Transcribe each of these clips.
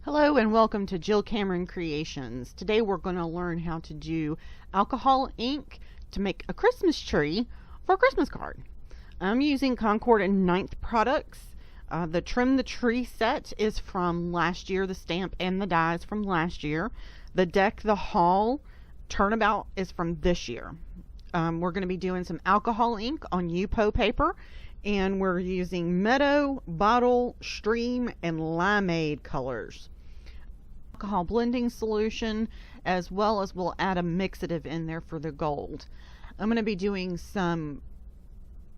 Hello and welcome to Jill Cameron Creations. Today we're going to learn how to do alcohol ink to make a Christmas tree for a Christmas card. I'm using Concord and Ninth products. The Trim the Tree set is from last year, the stamp and the dies from last year. The Deck the Hall turnabout is from this year. We're going to be doing some alcohol ink on Yupo paper, and we're using Meadow, Bottle, Stream, and Limeade colors. Alcohol blending solution, as well as we'll add a mixative in there for the gold. I'm going to be doing some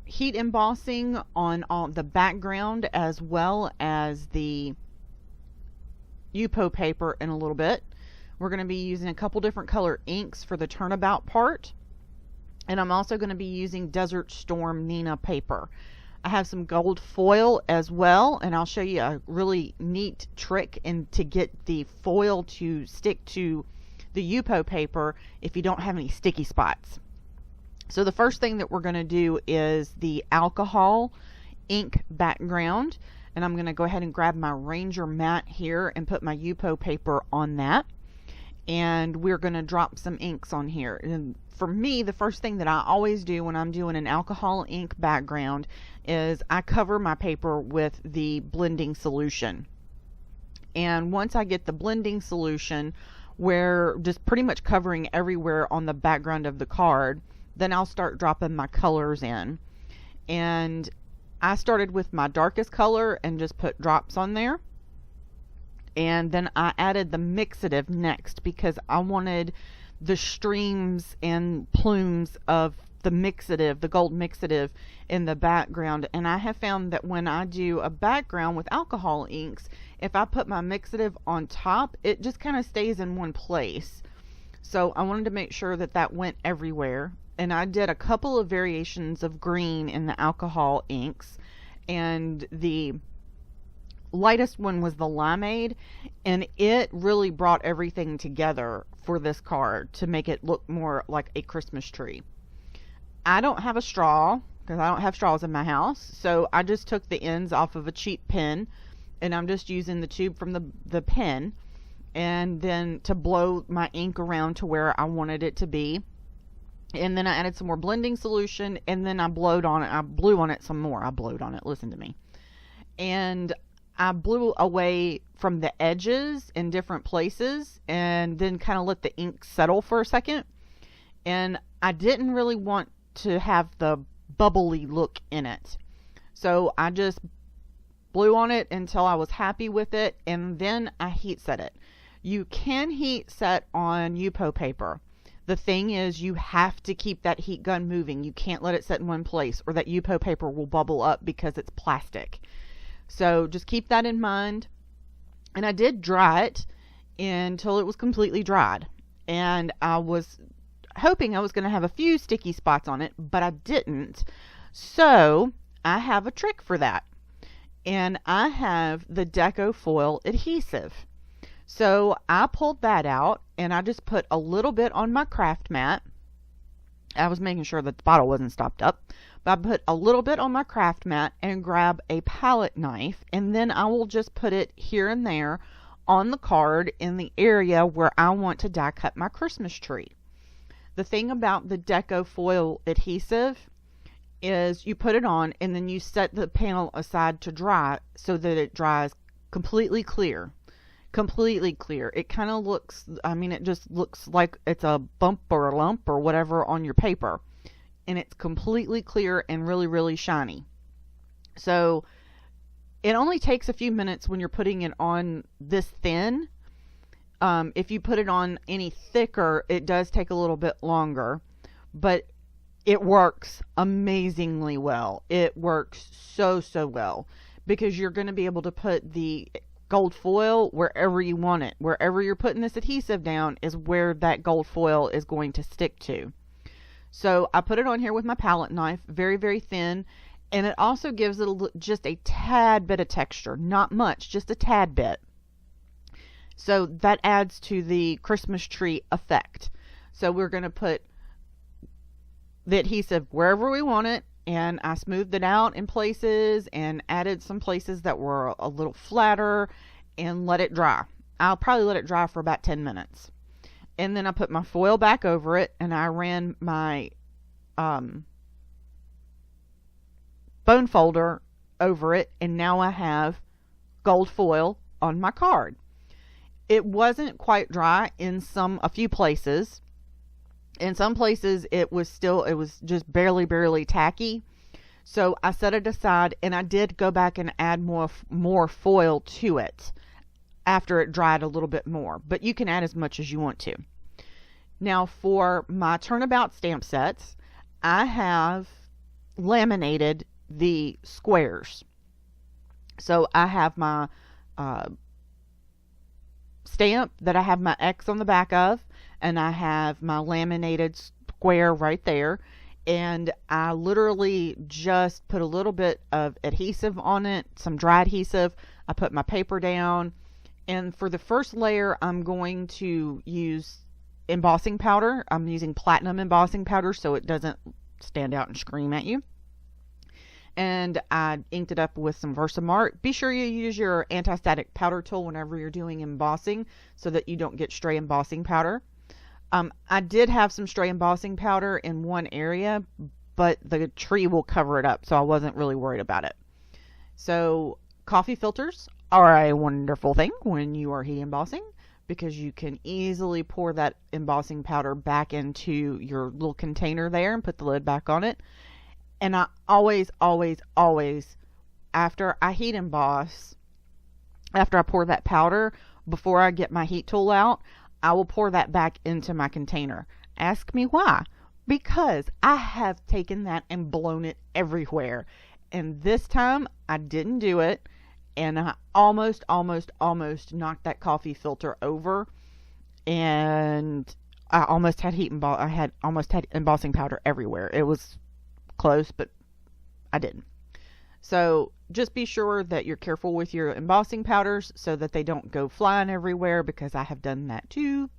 heat embossing on all the background as well as the Yupo paper in a little bit. We're going to be using a couple different color inks for the turnabout part, and I'm also going to be using Desert Storm Neenah paper. I have some gold foil as well, and I'll show you a really neat trick to get the foil to stick to the Yupo paper if you don't have any sticky spots. So the first thing that we're going to do is the alcohol ink background, and I'm going to go ahead and grab my Ranger mat here and put my Yupo paper on that, and we're going to drop some inks on here. And for me, the first thing that I always do when I'm doing an alcohol ink background is I cover my paper with the blending solution. And once I get the blending solution, where just pretty much covering everywhere on the background of the card, then I'll start dropping my colors in. And I started with my darkest color and just put drops on there. And then I added the mixative next because I wanted the streams and plumes of the mixative, the gold mixative in the background. And I have found that when I do a background with alcohol inks, if I put my mixative on top, it just kind of stays in one place. So I wanted to make sure that that went everywhere. And I did a couple of variations of green in the alcohol inks, and the lightest one was the Limeade, and it really brought everything together for this card to make it look more like a Christmas tree. I don't have a straw because I don't have straws in my house, so I just took the ends off of a cheap pen, and I'm just using the tube from the pen and then to blow my ink around to where I wanted it to be. And then I added some more blending solution, and then I blew on it some more. I blowed on it, listen to me. And I blew away from the edges in different places and then kind of let the ink settle for a second. And I didn't really want to have the bubbly look in it. So I just blew on it until I was happy with it, and then I heat set it. You can heat set on Yupo paper. The thing is, you have to keep that heat gun moving. You can't let it sit in one place or that Yupo paper will bubble up because it's plastic. So just keep that in mind. And I did dry it until it was completely dried. And I was hoping I was going to have a few sticky spots on it, but I didn't. So I have a trick for that. And I have the Deco Foil adhesive. So I pulled that out and I just put a little bit on my craft mat. I was making sure that the bottle wasn't stopped up. But I put a little bit on my craft mat and grab a palette knife, and then I will just put it here and there on the card in the area where I want to die cut my Christmas tree. The thing about the Deco Foil adhesive is you put it on and then you set the panel aside to dry so that it dries completely clear. Completely clear. It kind of looks, it just looks like it's a bump or a lump or whatever on your paper. And it's completely clear and really, really shiny. So it only takes a few minutes when you're putting it on this thin. If you put it on any thicker, it does take a little bit longer. But it works amazingly well. It works so, so well. Because you're going to be able to put the gold foil wherever you want it. Wherever you're putting this adhesive down is where that gold foil is going to stick to. So I put it on here with my palette knife, very, very thin, and it also gives it just a tad bit of texture. Not much, just a tad bit. So that adds to the Christmas tree effect. So we're going to put the adhesive wherever we want it, and I smoothed it out in places and added some places that were a little flatter and let it dry. I'll probably let it dry for about 10 minutes. And then I put my foil back over it, and I ran my bone folder over it, and now I have gold foil on my card. It wasn't quite dry in a few places. In some places it was just barely tacky. So I set it aside, and I did go back and add more foil to it after it dried a little bit more, but you can add as much as you want to. Now for my turnabout stamp sets, I have laminated the squares. So I have my stamp that I have my X on the back of, and I have my laminated square right there, and I literally just put a little bit of adhesive on it, some dry adhesive. I put my paper down, and for the first layer I'm going to use embossing powder. I'm using platinum embossing powder so it doesn't stand out and scream at you. And I inked it up with some Versamark. Be sure you use your anti-static powder tool whenever you're doing embossing so that you don't get stray embossing powder. I did have some stray embossing powder in one area, but the tree will cover it up, so I wasn't really worried about it. So coffee filters are a wonderful thing when you are heat embossing, because you can easily pour that embossing powder back into your little container there and put the lid back on it. And I always, after I heat emboss, after I pour that powder, before I get my heat tool out, I will pour that back into my container. Ask me why. Because I have taken that and blown it everywhere. And this time I didn't do it. And I almost knocked that coffee filter over. And I almost had embossing powder everywhere. It was close, but I didn't. So just be sure that you're careful with your embossing powders so that they don't go flying everywhere, because I have done that too.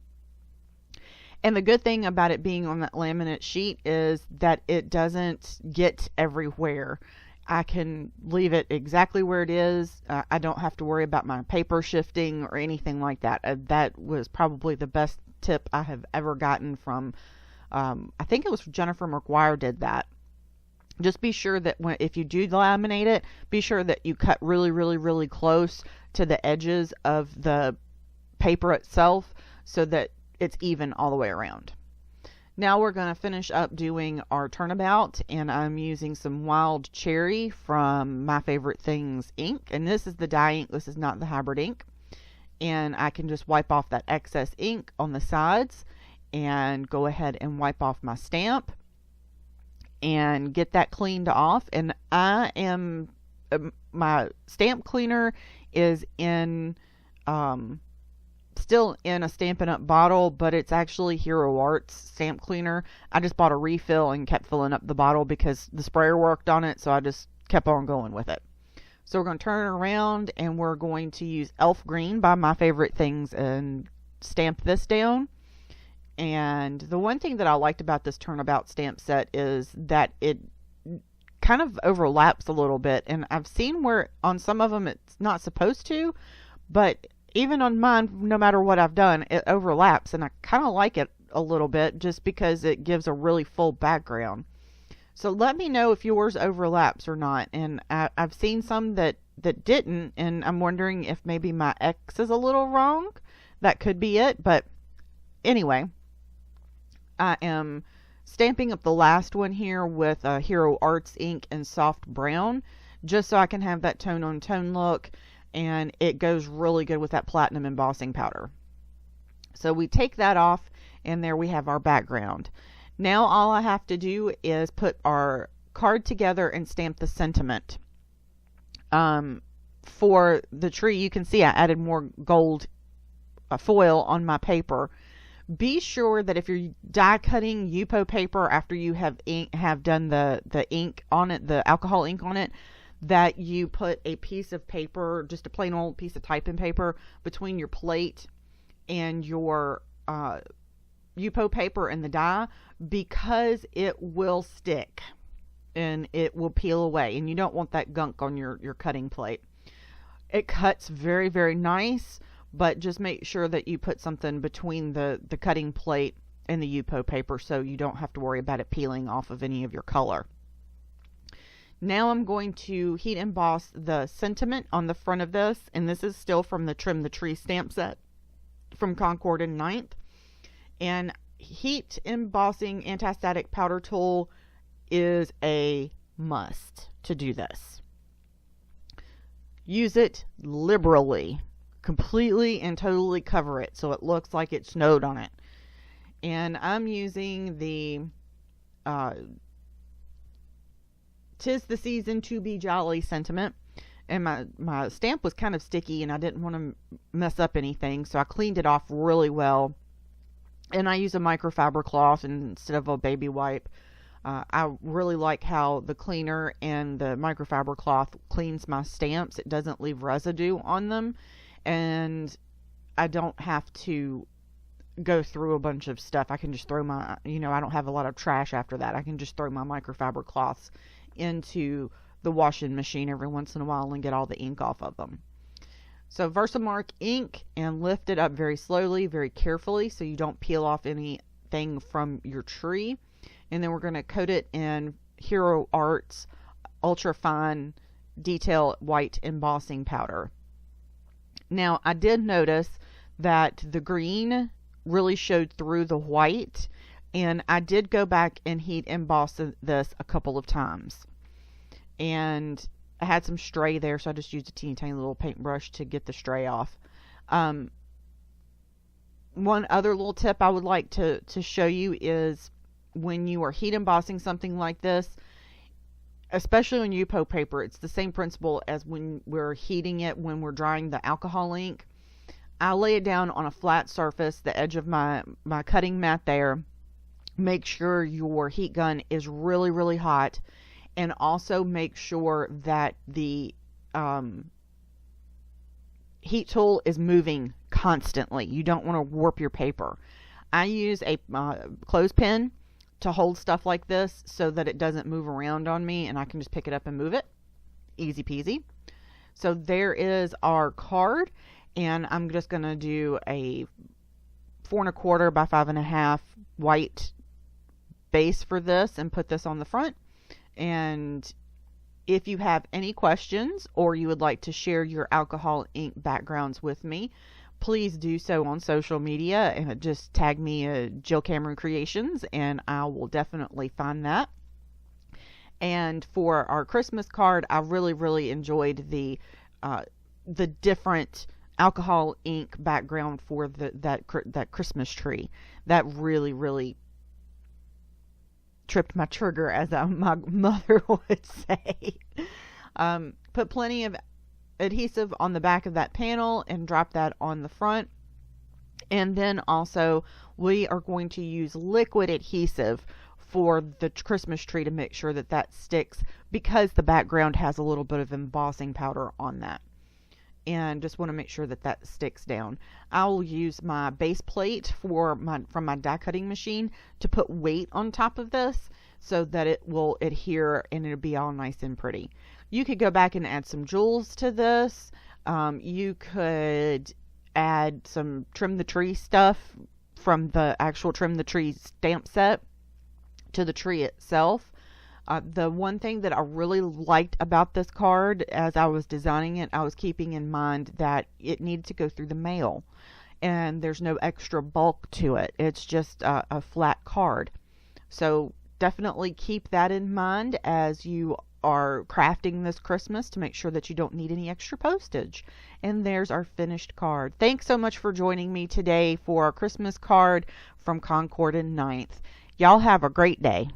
And the good thing about it being on that laminate sheet is that it doesn't get everywhere. I can leave it exactly where it is. I don't have to worry about my paper shifting or anything like that. That was probably the best tip I have ever gotten from, I think it was Jennifer McGuire did that. Just be sure that if you do laminate it, be sure that you cut really close to the edges of the paper itself so that it's even all the way around. Now we're going to finish up doing our turnabout, and I'm using some Wild Cherry from My Favorite Things ink, and this is the dye ink. This is not the hybrid ink. And I can just wipe off that excess ink on the sides and go ahead and wipe off my stamp and get that cleaned off. And I am my stamp cleaner is in still in a Stampin' Up bottle, but it's actually Hero Arts stamp cleaner. I just bought a refill and kept filling up the bottle because the sprayer worked on it, so I just kept on going with it. So we're going to turn it around, and we're going to use Elf Green by My Favorite Things and stamp this down. And the one thing that I liked about this turnabout stamp set is that it kind of overlaps a little bit. And I've seen where on some of them it's not supposed to, but even on mine, no matter what I've done, it overlaps. And I kind of like it a little bit just because it gives a really full background. So let me know if yours overlaps or not. And I've seen some that didn't, and I'm wondering if maybe my X is a little wrong. That could be it. But anyway, I am stamping up the last one here with Hero Arts ink and soft brown, just so I can have that tone on tone look, and it goes really good with that platinum embossing powder. So we take that off, and there we have our background. Now all I have to do is put our card together and stamp the sentiment. For the tree, you can see I added more gold foil on my paper. Be sure that if you're die cutting Yupo paper after you have done the ink on it, the alcohol ink on it, that you put a piece of paper, just a plain old piece of typing paper, between your plate and your Yupo paper and the dye, because it will stick and it will peel away, and you don't want that gunk on your cutting plate. It cuts very nice, but just make sure that you put something between the cutting plate and the Yupo paper so you don't have to worry about it peeling off of any of your color. Now I'm going to heat emboss the sentiment on the front of this, and this is still from the Trim the Tree stamp set from Concord and 9th. And heat embossing anti-static powder tool is a must to do this. Use it liberally, completely and totally cover it so it looks like it snowed on it. And I'm using the 'Tis the Season to Be Jolly sentiment. And my stamp was kind of sticky and I didn't want to mess up anything, so I cleaned it off really well. And I use a microfiber cloth instead of a baby wipe. I really like how the cleaner and the microfiber cloth cleans my stamps. It doesn't leave residue on them, and I don't have to go through a bunch of stuff. I can just throw my, I don't have a lot of trash after that. I can just throw my microfiber cloths into the washing machine every once in a while and get all the ink off of them. So Versamark ink, and lift it up very slowly, very carefully, so you don't peel off anything from your tree. And then we're going to coat it in Hero Arts Ultra Fine Detail White Embossing Powder. Now, I did notice that the green really showed through the white, and I did go back and heat emboss this a couple of times. And I had some stray there, so I just used a teeny tiny little paintbrush to get the stray off. One other little tip I would like to show you is when you are heat embossing something like this, especially on Yupo paper, it's the same principle as when we're heating it when we're drying the alcohol ink. I lay it down on a flat surface, the edge of my cutting mat there. Make sure your heat gun is really, really hot, and also make sure that the heat tool is moving constantly. You don't want to warp your paper. I use a clothespin to hold stuff like this so that it doesn't move around on me, and I can just pick it up and move it. Easy peasy. So there is our card, and I'm just going to do a 4 1/4 by 5 1/2 white base for this and put this on the front. And if you have any questions or you would like to share your alcohol ink backgrounds with me, please do so on social media and just tag me Jill Cameron Creations, and I will definitely find that. And for our Christmas card, I really, really enjoyed the different alcohol ink background for that Christmas tree. That really, really tripped my trigger, as my mother would say. Put plenty of adhesive on the back of that panel and drop that on the front. And then also we are going to use liquid adhesive for the Christmas tree to make sure that that sticks, because the background has a little bit of embossing powder on that. And just want to make sure that that sticks down. I'll use my base plate from my die cutting machine to put weight on top of this so that it will adhere and it'll be all nice and pretty. You could go back and add some jewels to this. You could add some Trim the Tree stuff from the actual Trim the Tree stamp set to the tree itself. The one thing that I really liked about this card as I was designing it, I was keeping in mind that it needed to go through the mail, and there's no extra bulk to it. It's just a flat card. So definitely keep that in mind as you are crafting this Christmas, to make sure that you don't need any extra postage. And there's our finished card. Thanks so much for joining me today for our Christmas card from Concord and 9th. Y'all have a great day.